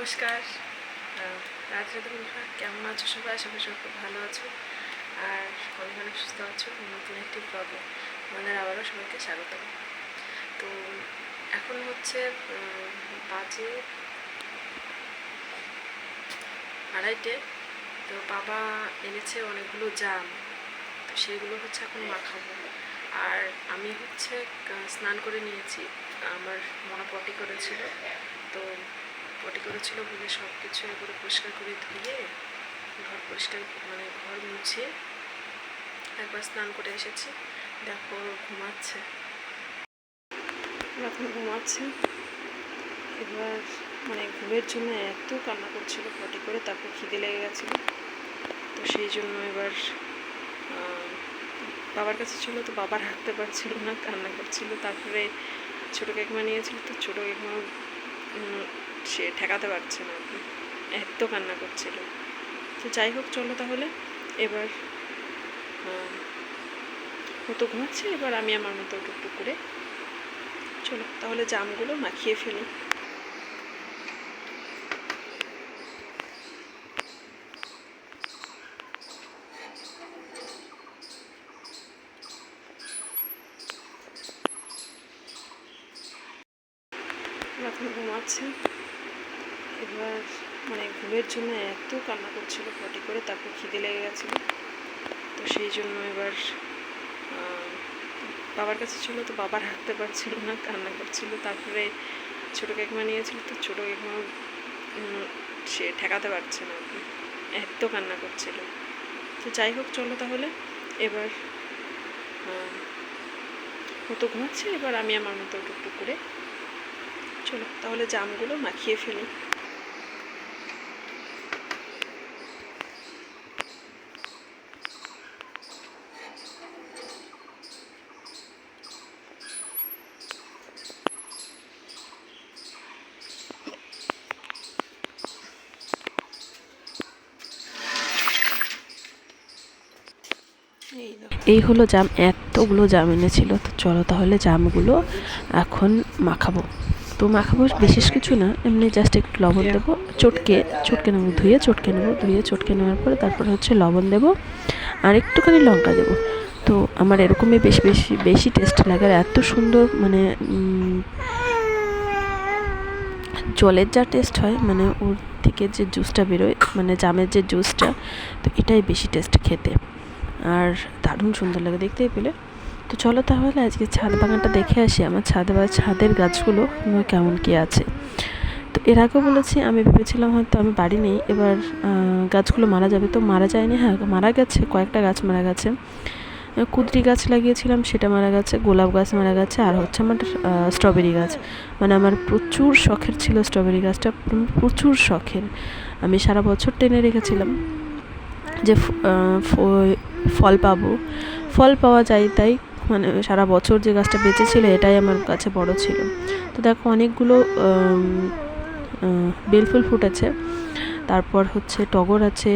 নমস্কার। রাত্রে বন্ধুরা কেমন আছো সবাই? আশা করি সবাই খুব ভালো আছো আর অনেক অনেক সুস্থ আছো। নতুন একটি ব্লগে আমাদের আবারও সবাইকে স্বাগত। তো এখন হচ্ছে বাজে 2:30। তো বাবা এনেছে অনেকগুলো জাম, তো সেইগুলো হচ্ছে এখন মাখাবো। আর আমি হচ্ছে স্নান করে নিয়েছি। আমার মনে পটি করেছিল, তো পটি করেছিল বলে সব কিছু এগুলো পরিষ্কার করে ধুয়ে ঘর পরিষ্কার ঘর মুছে একবার স্নান করে এসেছি। দেখো ঘুমাচ্ছে, এখন ঘুমাচ্ছে। এবার ঘুমের জন্য এত কান্না করছিল, পটি করে তারপর খিদে লেগে গেছিলো, তো সেই জন্য এবার বাবার কাছে ছিল, তো বাবা রাখতে পারছিল না, কান্না করছিল। তারপরে ছোটো কাকিমা নিয়েছিল, তো ছোটো কাকিমা সে ঠেকাতে পারছে না, এত কান্না করছিল। তো যাই হোক, চলো তাহলে এবার মতো ঘুমাচ্ছে, এবার আমি আমার মতো টুকটুক করে চলো তাহলে জামগুলো মাখিয়ে ফেলি। এখন ঘুমাচ্ছে, এবার ঘুমের জন্য এত কান্না করছিল, পটি করে তারপর খিদে লেগে গেছিলো, তো সেই জন্য এবার বাবার কাছে ছিল, তো বাবা রাখতে পারছিল না, কান্না করছিল। তারপরে ছোটো কাকিমা নিয়েছিল, তো ছোটো কাকিমা সে ঠেকাতে পারছে না, এত কান্না করছিল। তো যাই হোক, চলো তাহলে এবার মতো ঘুমাচ্ছে, এবার আমি আমার মতো টুকটুক করে চলো তাহলে জামগুলো মাখিয়ে ফেলি। এই হলো জাম, এতগুলো জাম এনেছিল। তো চলো তাহলে জামগুলো এখন মাখাবো। তো মাখাবো বিশেষ কিছু না, এমনি জাস্ট একটু লবণ দেবো, চটকে নেবো, ধুয়ে চটকে নেওয়ার পরে তারপরে হচ্ছে লবণ দেবো আর একটুখানি লঙ্কা দেবো। তো আমার এরকমই বেশি টেস্ট লাগে, আর এত সুন্দর জলের যা টেস্ট হয়, ওর থেকে যে জুসটা বেরোয়, জামের যে জুসটা, তো এটাই বেশি টেস্ট খেতে, আর দারুণ সুন্দর লাগে, দেখতেই পেলে। তো চলো তাহলে আজকে ছাদ বাগানটা দেখে আসি, আমার ছাদের গাছগুলো কেমন কি আছে। তো এর আগেও বলেছি, আমি ভেবেছিলাম হয়তো আমি বাড়ি নেই, এবার গাছগুলো মারা যাবে, তো মারা যায়নি। হ্যাঁ, মারা গেছে, কয়েকটা গাছ মারা গেছে। কুদরি গাছ লাগিয়েছিলাম, সেটা মারা গেছে, গোলাপ গাছ মারা গেছে, আর হচ্ছে আমার স্ট্রবেরি গাছ। আমার প্রচুর শখের ছিল স্ট্রবেরি গাছটা, প্রচুর শখের। আমি সারা বছর টেনে রেখেছিলাম যে ফল পাওয়া যায়, তাই সারা বছর যে গাছটা বেঁচে ছিল, এটাই আমার কাছে বড় ছিল। তো দেখো অনেকগুলো বেলফুল ফুটেছে, তারপর হচ্ছে টগর আছে,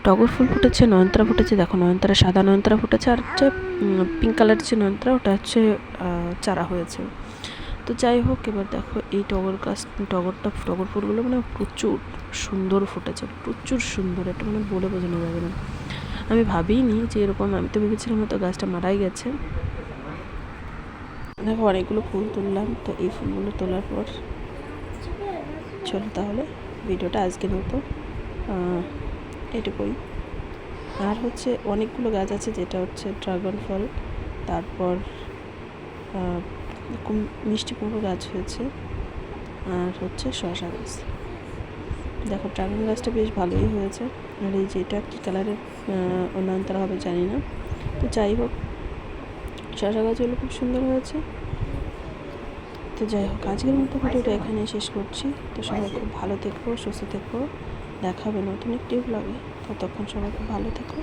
টগর ফুল ফুটেছে, নয়নতারা ফুটেছে। দেখো নয়নতারা, সাদা নয়নতারা ফুটেছে, আর হচ্ছে পিঙ্ক কালারের যে নয়নতারা, ওটা হচ্ছে চারা হয়েছে। তো যাই হোক, এবার দেখো এই টগর ফুলগুলো প্রচুর সুন্দর ফুটেছে, প্রচুর সুন্দর, এটা বলে বোঝানো যাবে না। আমি ভাবিনি যে এরকম, আমি তো ভেবেছিলাম হয়তো গাছটা মারাই গেছে। দেখো অনেকগুলো ফুল তুললাম, তো এই ফুলগুলো তোলার পর চলো তাহলে ভিডিওটা আজকের মতো এটুকুই। আর হচ্ছে অনেকগুলো গাছ আছে, যেটা হচ্ছে ড্রাগন ফল, তারপর মিষ্টি কুমড়ো গাছ হয়েছে, আর হচ্ছে শসা গাছ। দেখো ড্রাগন গাছটা বেশ ভালোই হয়েছে, আর এই যেটা কী কালারের নয়নতারা হবে জানি না। তো যাই হোক, শসা গাছগুলো খুব সুন্দর হয়েছে। তো যাই হোক, আজকের মতো ভিডিওটা এখানে শেষ করছি। তো সবাই খুব ভালো থেকো, সুস্থ থেকো, দেখা হবে নতুন একটি ব্লগে। ততক্ষণ সবাই খুব ভালো থেকো।